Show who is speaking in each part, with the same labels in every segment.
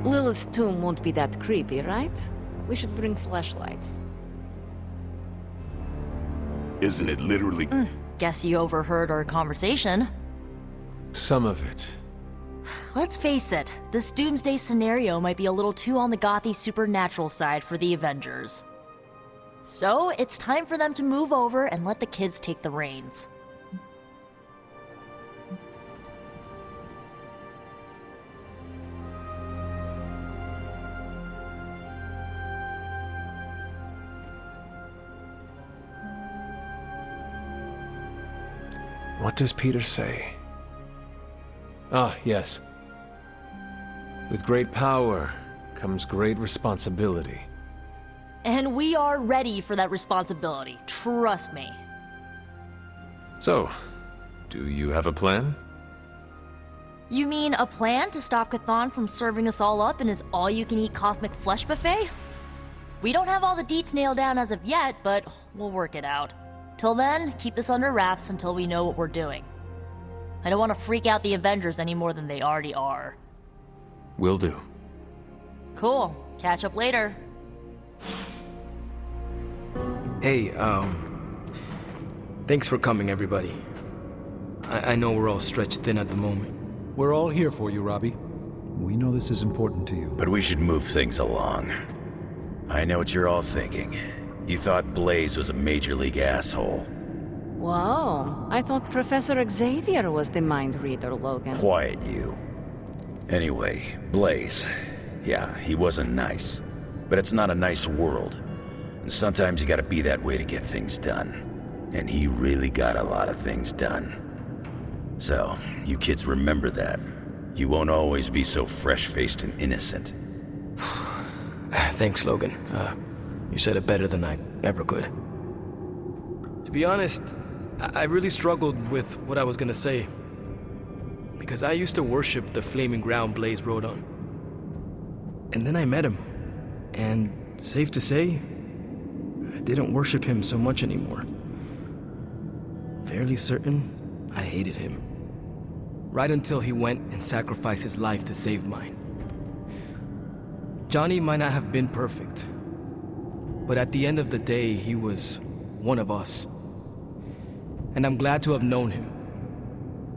Speaker 1: Lilith's tomb won't be that creepy, right? We should bring flashlights.
Speaker 2: Isn't it literally...
Speaker 3: Guess you overheard our conversation.
Speaker 4: Some of it.
Speaker 3: Let's face it, this doomsday scenario might be a little too on the gothy supernatural side for the Avengers. So, it's time for them to move over and let the kids take the reins.
Speaker 4: What does Peter say? Ah, yes. With great power comes great responsibility.
Speaker 3: And we are ready for that responsibility, trust me.
Speaker 4: So, do you have a plan?
Speaker 3: You mean a plan to stop Chthon from serving us all up in his all-you-can-eat cosmic flesh buffet? We don't have all the deets nailed down as of yet, but we'll work it out. Till then, keep this under wraps until we know what we're doing. I don't want to freak out the Avengers any more than they already are.
Speaker 4: Will do.
Speaker 3: Cool. Catch up later.
Speaker 5: Hey, thanks for coming, everybody. I know we're all stretched thin at the moment.
Speaker 6: We're all here for you, Robbie. We know this is important to you.
Speaker 2: But we should move things along. I know what you're all thinking. You thought Blaze was a major league asshole.
Speaker 1: Whoa, I thought Professor Xavier was the mind reader, Logan.
Speaker 2: Quiet, you. Anyway, Blaze. Yeah, he wasn't nice. But it's not a nice world. And sometimes you gotta be that way to get things done. And he really got a lot of things done. So, you kids remember that. You won't always be so fresh-faced and innocent.
Speaker 5: Thanks, Logan. You said it better than I ever could. To be honest, I really struggled with what I was gonna say. Because I used to worship the flaming ground Blaze rode on. And then I met him. And safe to say, I didn't worship him so much anymore. Fairly certain I hated him. Right until he went and sacrificed his life to save mine. Johnny might not have been perfect, but at the end of the day, he was one of us. And I'm glad to have known him.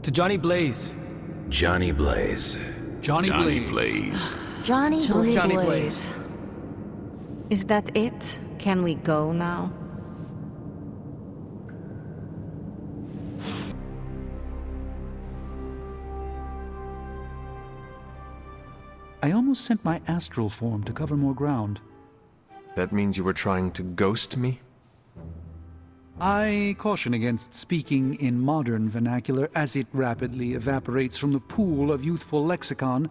Speaker 5: To Johnny Blaze.
Speaker 2: Johnny Blaze.
Speaker 6: Johnny Blaze.
Speaker 1: Johnny Blaze.
Speaker 5: Johnny Blaze.
Speaker 1: Is that it? Can we go now?
Speaker 6: I almost sent my astral form to cover more ground.
Speaker 4: That means you were trying to ghost me?
Speaker 6: I caution against speaking in modern vernacular as it rapidly evaporates from the pool of youthful lexicon.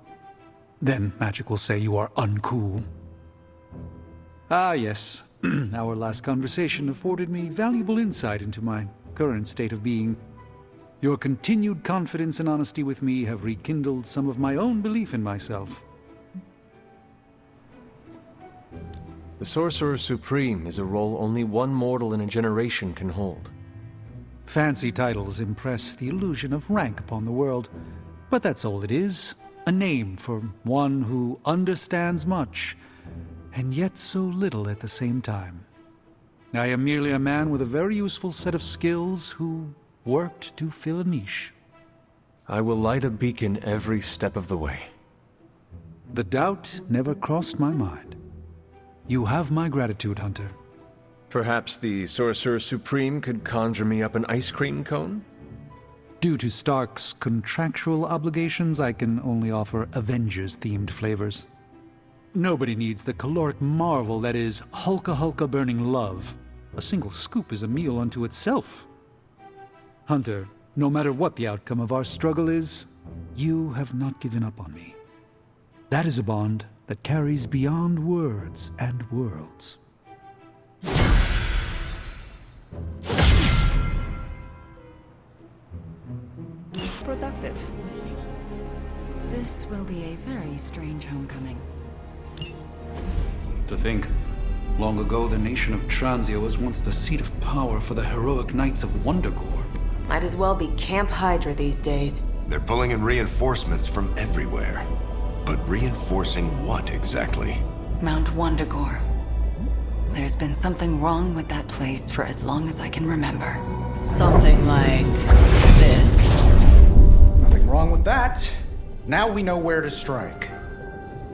Speaker 6: Then magic will say you are uncool. Ah, yes. Our last conversation afforded me valuable insight into my current state of being. Your continued confidence and honesty with me have rekindled some of my own belief in myself.
Speaker 4: The Sorcerer Supreme is a role only one mortal in a generation can hold.
Speaker 6: Fancy titles impress the illusion of rank upon the world, but that's all it is. A name for one who understands much, and yet so little at the same time. I am merely a man with a very useful set of skills who worked to fill a niche.
Speaker 4: I will light a beacon every step of the way.
Speaker 6: The doubt never crossed my mind. You have my gratitude, Hunter.
Speaker 4: Perhaps the Sorcerer Supreme could conjure me up an ice cream cone?
Speaker 6: Due to Stark's contractual obligations, I can only offer Avengers-themed flavors. Nobody needs the caloric marvel that is Hulka burning love. A single scoop is a meal unto itself. Hunter, no matter what the outcome of our struggle is, you have not given up on me. That is a bond that carries beyond words and worlds.
Speaker 1: Productive. This will be a very strange homecoming.
Speaker 6: To think, long ago the nation of Transia was once the seat of power for the heroic knights of Wondergore.
Speaker 7: Might as well be Camp Hydra these days.
Speaker 8: They're pulling in reinforcements from everywhere.
Speaker 7: But reinforcing what exactly?
Speaker 8: Mount Wondagore. There's been something wrong with that place for as long as I can remember.
Speaker 1: Something like this.
Speaker 9: Nothing wrong with that. Now we know where to strike.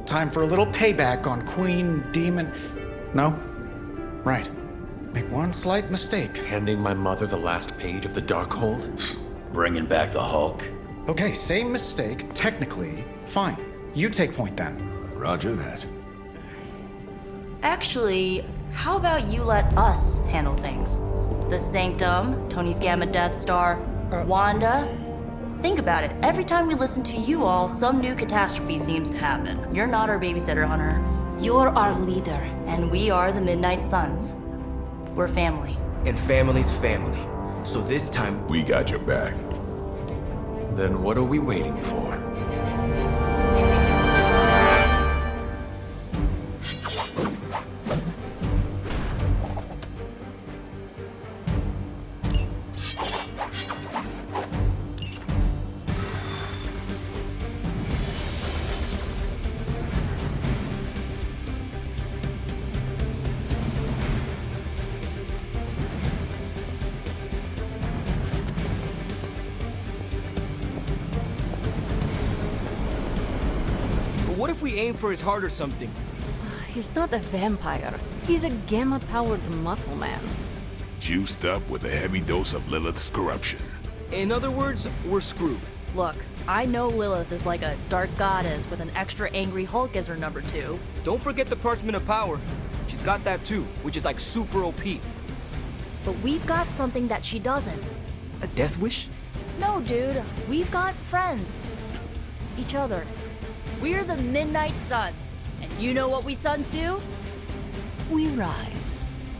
Speaker 9: Time for a little payback on Queen, Demon... No? Right. Make one slight mistake.
Speaker 4: Handing my mother the last page of the Darkhold?
Speaker 2: Bringing back the Hulk?
Speaker 9: Okay, same mistake. Technically, fine. You take point then.
Speaker 7: Roger that.
Speaker 3: Actually, how about you let us handle things? The Sanctum, Tony's Gamma Death Star, Wanda. Think about it. Every time we listen to you all, some new catastrophe seems to happen. You're not our babysitter, Hunter.
Speaker 1: You're our leader.
Speaker 3: And we are the Midnight Suns. We're family.
Speaker 10: And family's family. So this time,
Speaker 7: We got your back.
Speaker 4: Then what are we waiting for?
Speaker 5: What if we aim for his heart or something?
Speaker 1: He's not a vampire. He's a gamma-powered muscle man.
Speaker 7: Juiced up with a heavy dose of Lilith's corruption.
Speaker 5: In other words, we're screwed.
Speaker 3: Look, I know Lilith is like a dark goddess with an extra angry Hulk as her number 2.
Speaker 5: Don't forget the Parchment of Power. She's got that too, which is like super OP.
Speaker 3: But we've got something that she doesn't.
Speaker 10: a death wish?
Speaker 3: No, dude. We've got friends. Each other. We're the Midnight Suns. And you know what we Suns do?
Speaker 1: We rise.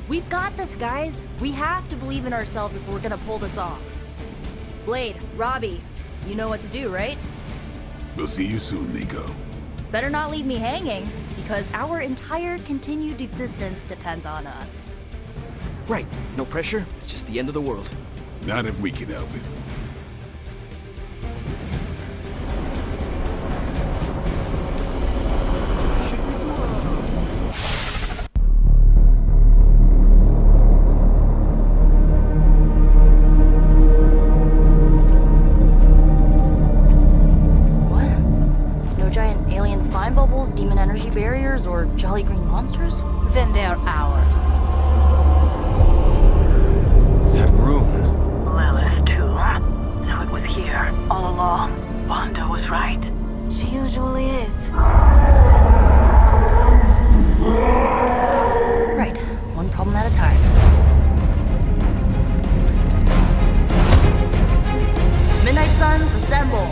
Speaker 3: We've got this, guys. We have to believe in ourselves if we're gonna pull this off. Blade, Robbie, you know what to do, right?
Speaker 7: We'll see you soon, Nico.
Speaker 3: Better not leave me hanging, because our entire continued existence depends on us.
Speaker 5: Right, no pressure, it's just the end of the world.
Speaker 7: Not if we can help it.
Speaker 3: What? No giant alien slime bubbles, demon energy barriers, or jolly green monsters?
Speaker 1: Then they're ours.
Speaker 4: That room.
Speaker 11: Lilith, too. So it was here, all along. Wanda was right.
Speaker 1: She usually is.
Speaker 3: Right, one problem at a time. Midnight Suns, assemble!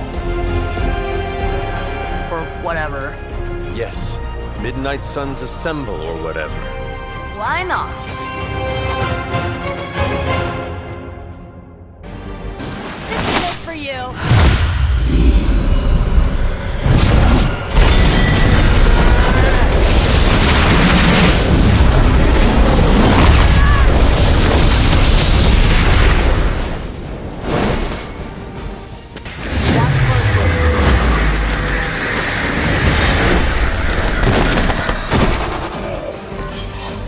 Speaker 3: Or whatever.
Speaker 4: Yes. Midnight Suns assemble or whatever.
Speaker 1: Why not?
Speaker 3: This is it for you.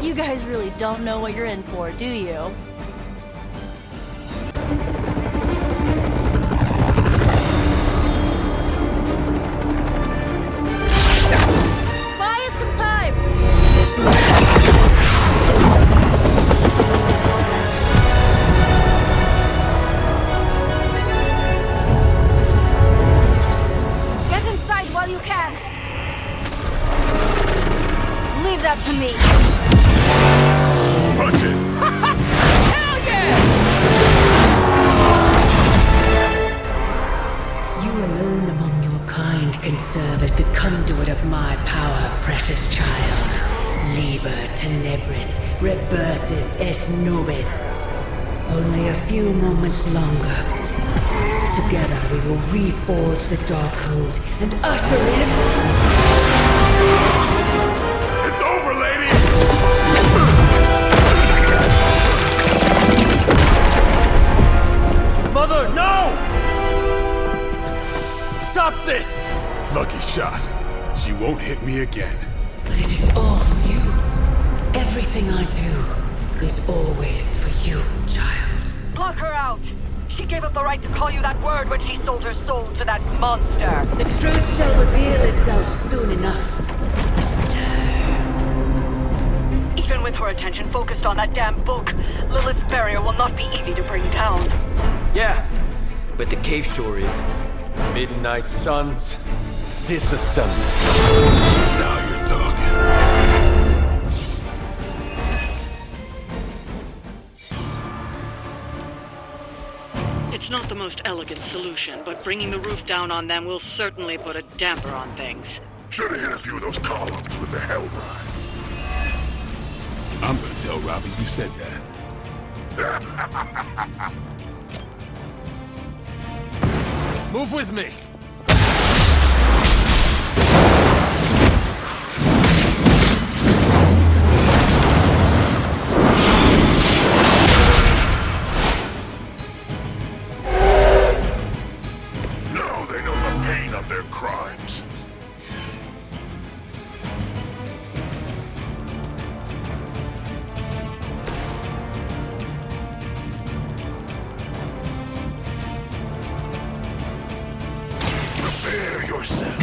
Speaker 3: You guys really don't know what you're in for, do you? Buy us some time!
Speaker 1: Get inside while you can. Leave that to me.
Speaker 7: Punch it!
Speaker 12: You alone among your kind can serve as the conduit of my power, precious child. Liber tenebris reversus es nobis. Only a few moments longer. Together we will reforge the Darkhold and usher in...
Speaker 7: It's over, lady!
Speaker 5: Mother, no! Stop this!
Speaker 7: Lucky shot. She won't hit me again.
Speaker 12: But it is all for you. Everything I do is always for you, child.
Speaker 11: Block her out! She gave up the right to call you that word when she sold her soul to that monster.
Speaker 12: The truth shall reveal itself soon enough, sister.
Speaker 11: Even with her attention focused on that damn book, Lilith's barrier will not be easy to bring down.
Speaker 10: Yeah, but the cave sure is.
Speaker 4: Midnight suns, disassemble.
Speaker 7: Now you're talking.
Speaker 11: It's not the most elegant solution, but bringing the roof down on them will certainly put a damper on things.
Speaker 7: Should've hit a few of those columns with the hell ride. I'm gonna tell Robbie you said that.
Speaker 4: Move with me!
Speaker 7: Now they know the pain of their crimes. Prepare yourself.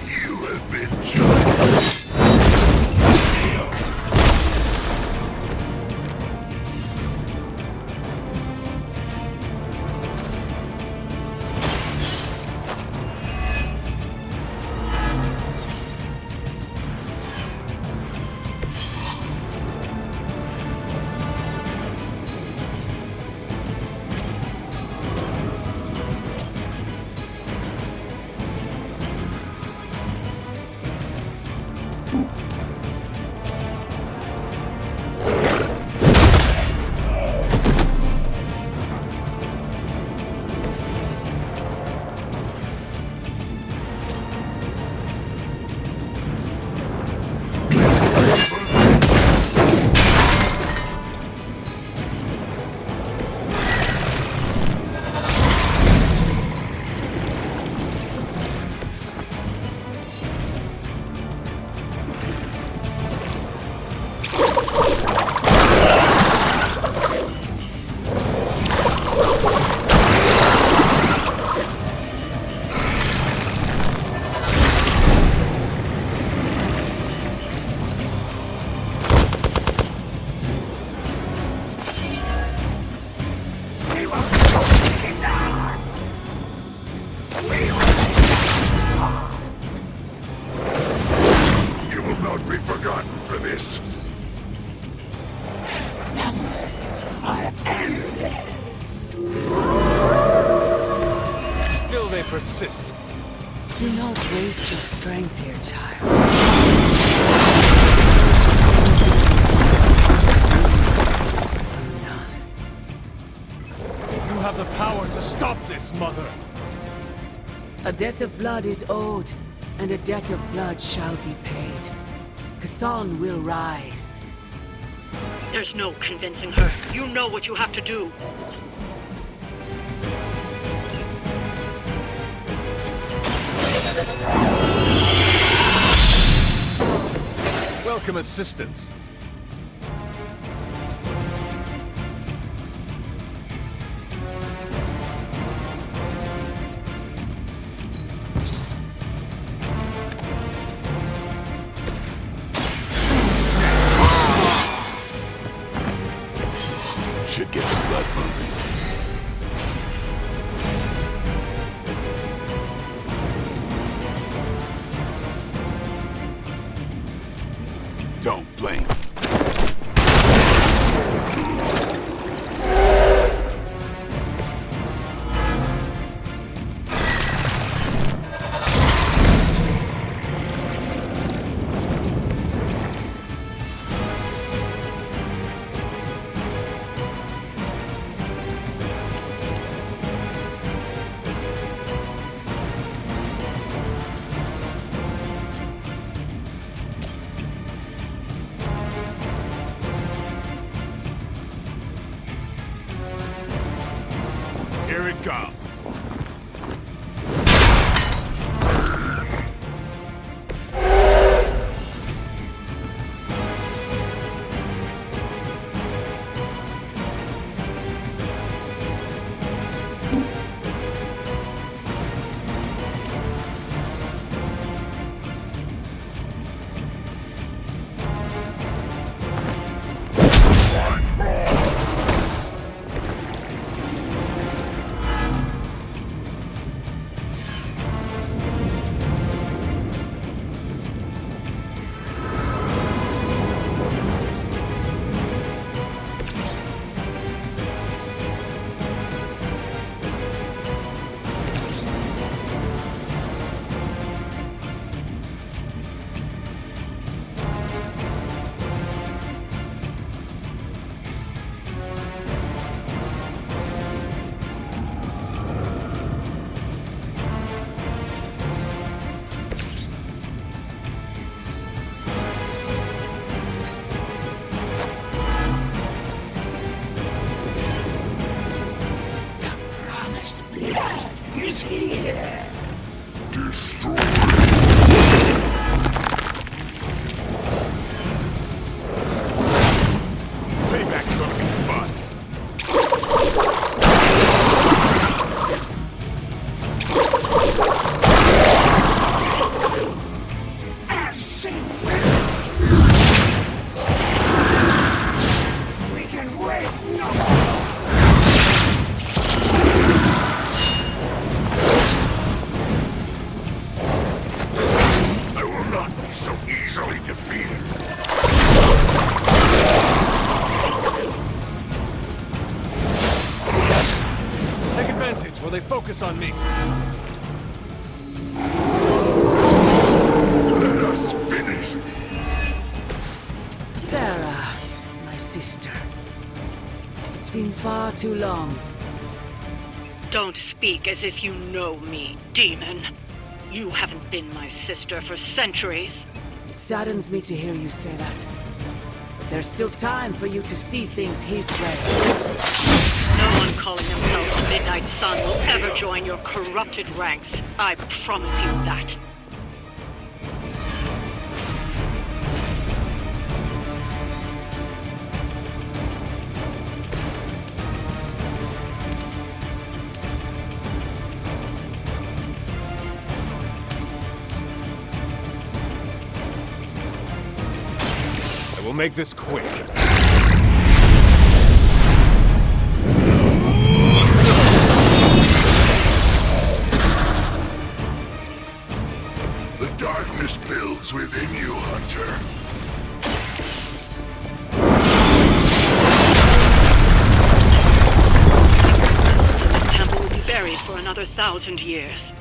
Speaker 7: You have been judged. You will not be forgotten for this.
Speaker 4: Still they persist.
Speaker 12: Do not waste your strength here, child.
Speaker 4: You have the power to stop this, Mother.
Speaker 12: A debt of blood is owed, and a debt of blood shall be paid. Chthon will rise.
Speaker 11: There's no convincing her. You know what you have to do.
Speaker 4: Welcome assistance.
Speaker 7: Should get the blood moving. Don't blink. Payback's gonna be fun.
Speaker 13: We can wait no
Speaker 7: I will not be so easily defeated.
Speaker 4: Take advantage while they focus on me.
Speaker 7: Let us finish.
Speaker 12: Sarah, my sister. It's been far too long.
Speaker 11: Don't speak as if you know me, demon. You haven't been my sister for centuries.
Speaker 12: It saddens me to hear you say that. But there's still time for you to see things his way.
Speaker 11: No one calling himself Midnight Sun will ever join your corrupted ranks. I promise you that.
Speaker 4: I will make this quick.
Speaker 7: The darkness builds within you, Hunter.
Speaker 11: The temple will be buried for another 1,000 years.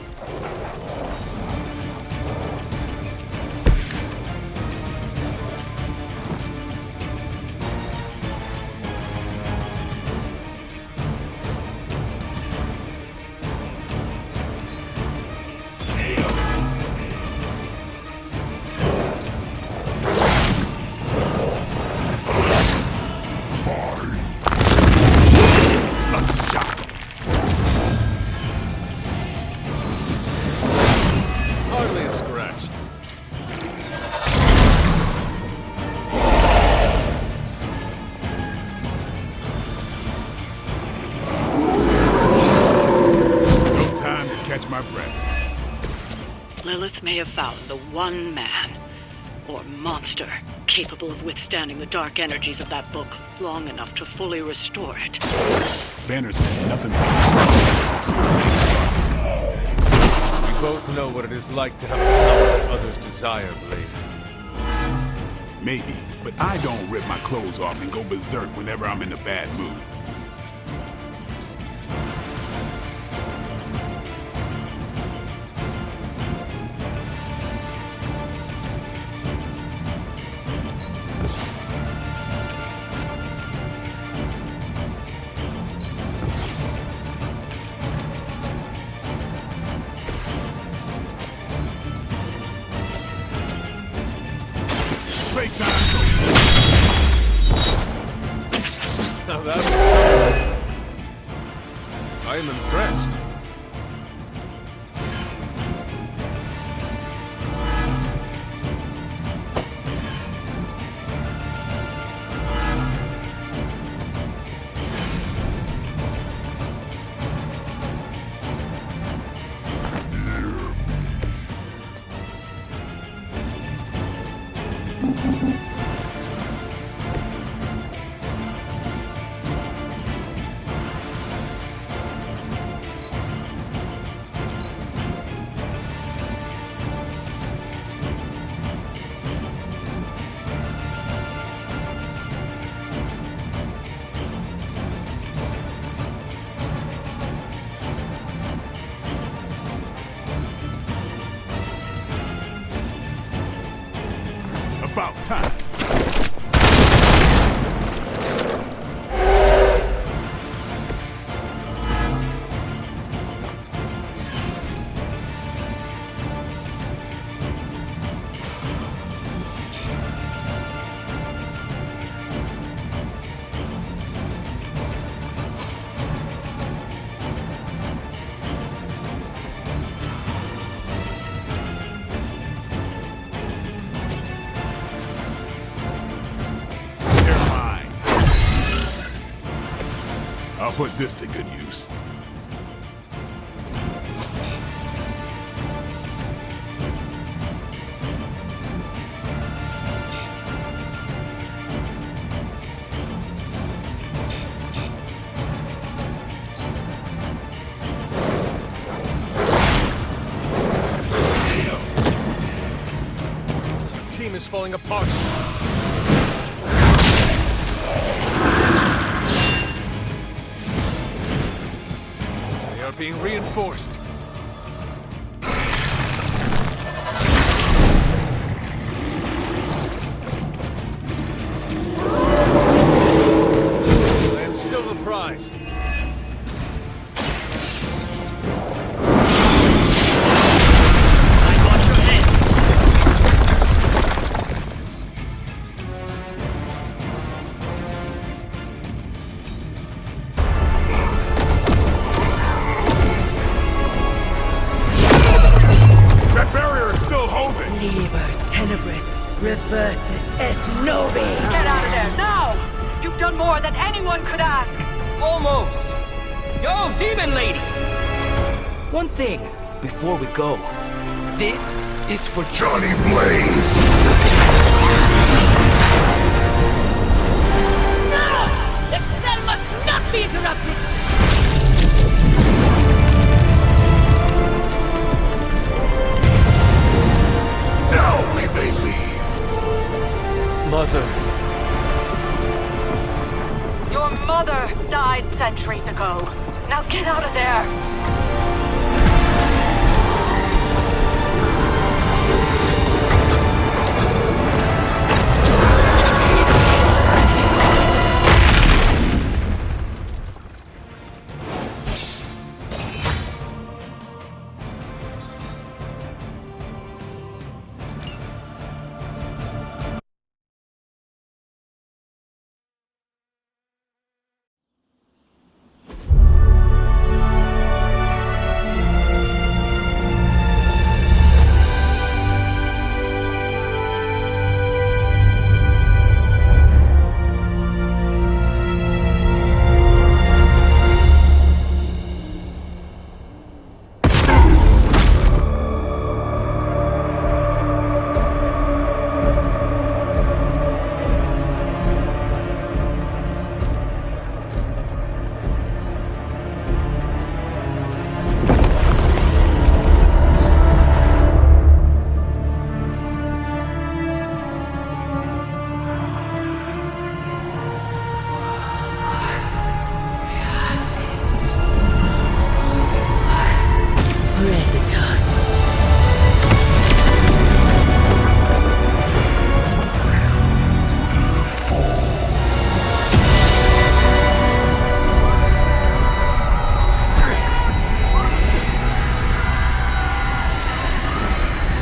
Speaker 4: Hardly a scratch.
Speaker 7: No time to catch my breath.
Speaker 11: Lilith may have found the one man, or monster, capable of withstanding the dark energies of that book long enough to fully restore it.
Speaker 7: Banner's had nothing
Speaker 4: We both know what it is like to have a power that others desire, Blade.
Speaker 7: Maybe, but I don't rip my clothes off and go berserk whenever I'm in a bad mood. Break time.
Speaker 4: Now that was something. I am impressed.
Speaker 7: About time. I'll put this to good use.
Speaker 5: Team is falling apart. They are being reinforced. And still the prize.
Speaker 12: Libro tenebris reversus es nobis.
Speaker 11: Get out of there, now! You've done more than anyone could ask!
Speaker 10: Almost! Yo, demon lady! One thing, before we go. This is for Johnny Blaze!
Speaker 12: No! The spell must not be interrupted!
Speaker 7: Now we may leave.
Speaker 5: Mother.
Speaker 11: Your mother died centuries ago. Now get out of there!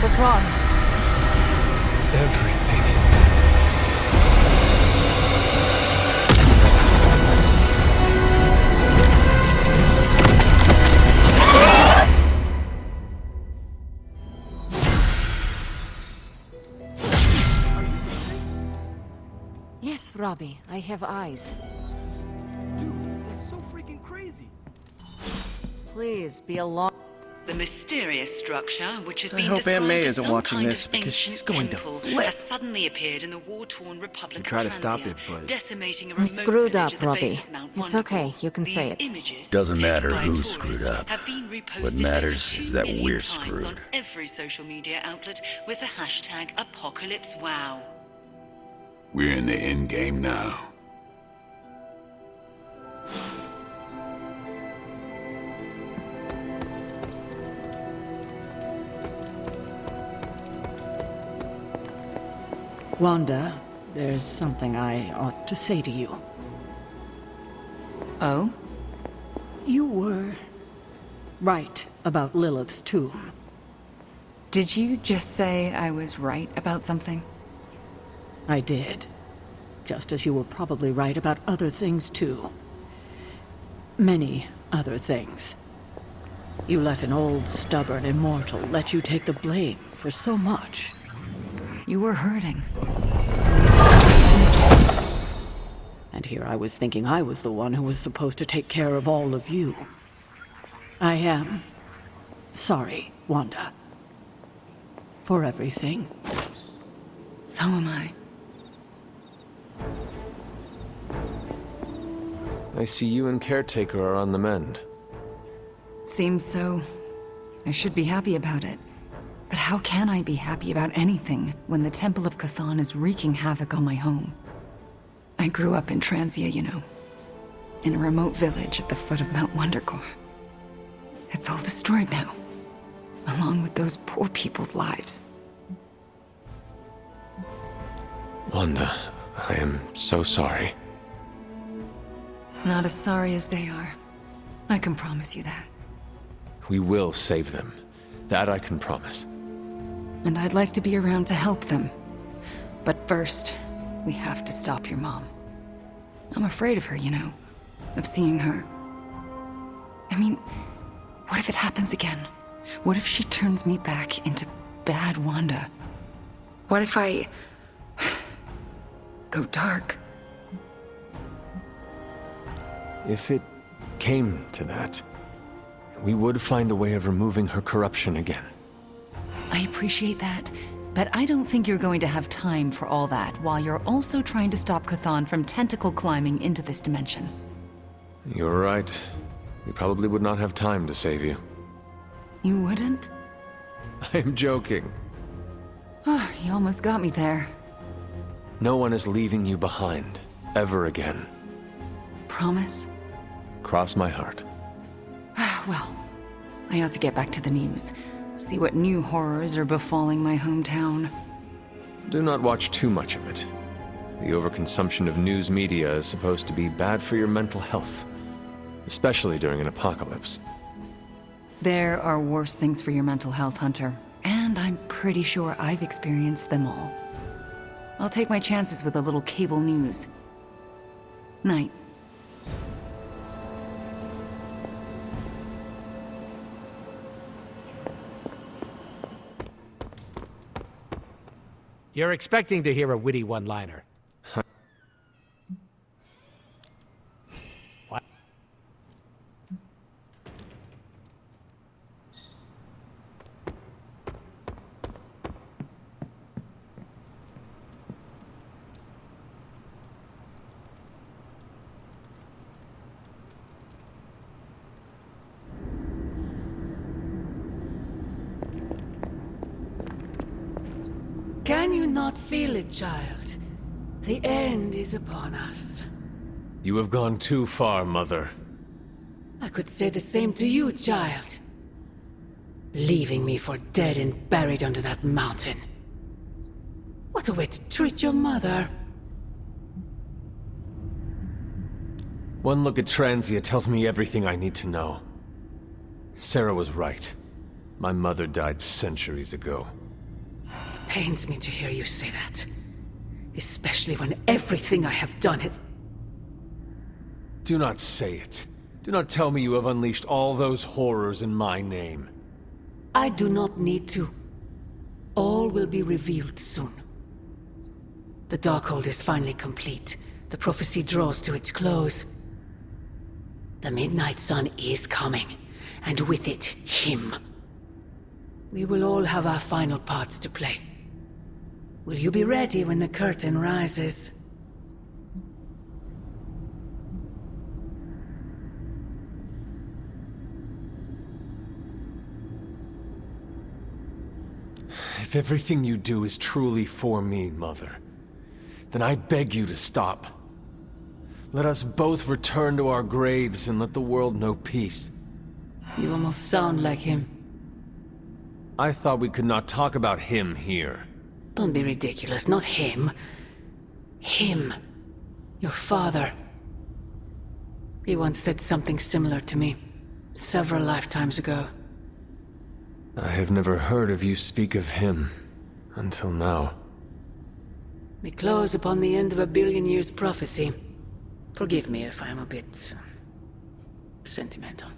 Speaker 1: What's wrong?
Speaker 5: Everything.
Speaker 1: Yes, Robbie, I have eyes.
Speaker 10: Dude, that's so freaking crazy.
Speaker 1: Please be alone.
Speaker 8: The mysterious structure, which has been
Speaker 10: hope Aunt
Speaker 8: described
Speaker 10: May
Speaker 8: as
Speaker 10: isn't
Speaker 8: some
Speaker 10: watching
Speaker 8: kind
Speaker 10: this,
Speaker 8: of
Speaker 10: because she's
Speaker 8: ancient
Speaker 10: going to
Speaker 8: temple,
Speaker 10: flip.
Speaker 8: has suddenly appeared in the war-torn Republic
Speaker 10: We
Speaker 8: of
Speaker 10: try to stop
Speaker 8: Transia,
Speaker 10: it, but
Speaker 8: decimating a
Speaker 1: I
Speaker 8: remote
Speaker 1: screwed
Speaker 8: village
Speaker 1: up,
Speaker 8: at the base
Speaker 1: Robbie.
Speaker 8: of Mount
Speaker 1: It's
Speaker 8: Wonderful.
Speaker 1: okay, you can
Speaker 8: These
Speaker 1: say it.
Speaker 8: images,
Speaker 2: Doesn't
Speaker 8: taken
Speaker 2: matter
Speaker 8: by
Speaker 2: who
Speaker 8: tourists,
Speaker 2: screwed up.
Speaker 8: have been reposted
Speaker 2: What
Speaker 8: over
Speaker 2: matters
Speaker 8: 2
Speaker 2: is that
Speaker 8: million
Speaker 2: we're
Speaker 8: times
Speaker 2: screwed.
Speaker 8: on every social media outlet with the hashtag #ApocalypseWow.
Speaker 7: We're in the end game now.
Speaker 13: Wanda, there's something I ought to say to you.
Speaker 8: Oh?
Speaker 13: You were right about Lilith's tomb.
Speaker 8: Did you just say I was right about something?
Speaker 13: I did. Just as you were probably right about other things, too. Many other things. You let an old, stubborn immortal let you take the blame for so much.
Speaker 8: You were hurting.
Speaker 13: And And here I was thinking I was the one who was supposed to take care of all of you. I am sorry, Wanda. For everything.
Speaker 8: So am I.
Speaker 4: I see you and Caretaker are on the mend.
Speaker 8: Seems so. I should be happy about it. But how can I be happy about anything when the Temple of Chthon is wreaking havoc on my home? I grew up in Transia, you know. In a remote village at the foot of Mount Wondergore. It's all destroyed now. Along with those poor people's lives.
Speaker 4: Wanda, I am so sorry.
Speaker 8: Not as sorry as they are. I can promise you that.
Speaker 4: We will save them. That I can promise.
Speaker 8: And I'd like to be around to help them. But first, we have to stop your mom. I'm afraid of her, you know. Of seeing her. I mean, what if it happens again? What if she turns me back into bad Wanda? What if I go dark?
Speaker 4: If it came to that, we would find a way of removing her corruption again.
Speaker 8: I appreciate that, but I don't think you're going to have time for all that while you're also trying to stop Chthon from tentacle climbing into this dimension.
Speaker 4: You're right. We probably would not have time to save you.
Speaker 8: You wouldn't?
Speaker 4: I'm joking.
Speaker 8: You almost got me there.
Speaker 4: No one is leaving you behind, ever again.
Speaker 8: Promise?
Speaker 4: Cross my heart.
Speaker 8: Well, I ought to get back to the news. See what new horrors are befalling my hometown.
Speaker 4: Do not watch too much of it. The overconsumption of news media is supposed to be bad for your mental health. Especially during an apocalypse.
Speaker 8: There are worse things for your mental health, Hunter. And I'm pretty sure I've experienced them all. I'll take my chances with a little cable news. Night.
Speaker 14: You're expecting to hear a witty one-liner. What?
Speaker 12: Can you not feel it, child? The end is upon us.
Speaker 4: You have gone too far, Mother.
Speaker 12: I could say the same to you, child. Leaving me for dead and buried under that mountain. What a way to treat your mother.
Speaker 4: One look at Transia tells me everything I need to know. Sarah was right. My mother died centuries ago.
Speaker 12: Pains me to hear you say that. Especially when everything I have done has...
Speaker 4: Do not say it. Do not tell me you have unleashed all those horrors in my name.
Speaker 12: I do not need to. All will be revealed soon. The Darkhold is finally complete. The prophecy draws to its close. The Midnight Sun is coming, and with it, him. We will all have our final parts to play. Will you be ready when the curtain rises?
Speaker 4: If everything you do is truly for me, Mother, then I beg you to stop. Let us both return to our graves and let the world know peace.
Speaker 12: You almost sound like him.
Speaker 4: I thought we could not talk about him here.
Speaker 12: Don't be ridiculous, not him. Him. Your father. He once said something similar to me, several lifetimes ago.
Speaker 4: I have never heard of you speak of him, until now.
Speaker 12: We close upon the end of a billion years prophecy. Forgive me if I'm a bit... sentimental.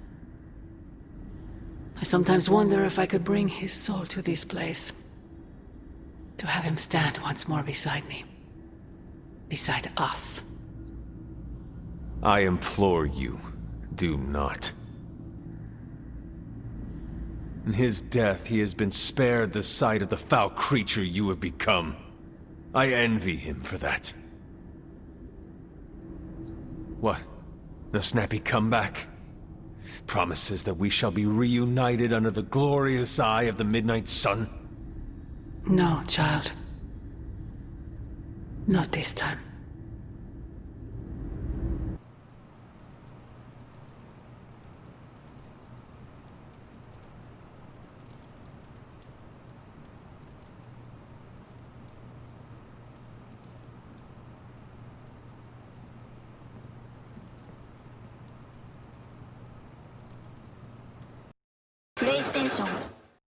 Speaker 12: I sometimes wonder if I could bring his soul to this place. To have him stand once more beside me. Beside us.
Speaker 4: I implore you, do not. In his death, he has been spared the sight of the foul creature you have become. I envy him for that. What? No snappy comeback? Promises that we shall be reunited under the glorious eye of the midnight sun?
Speaker 8: No, child. Not this time.
Speaker 15: PlayStation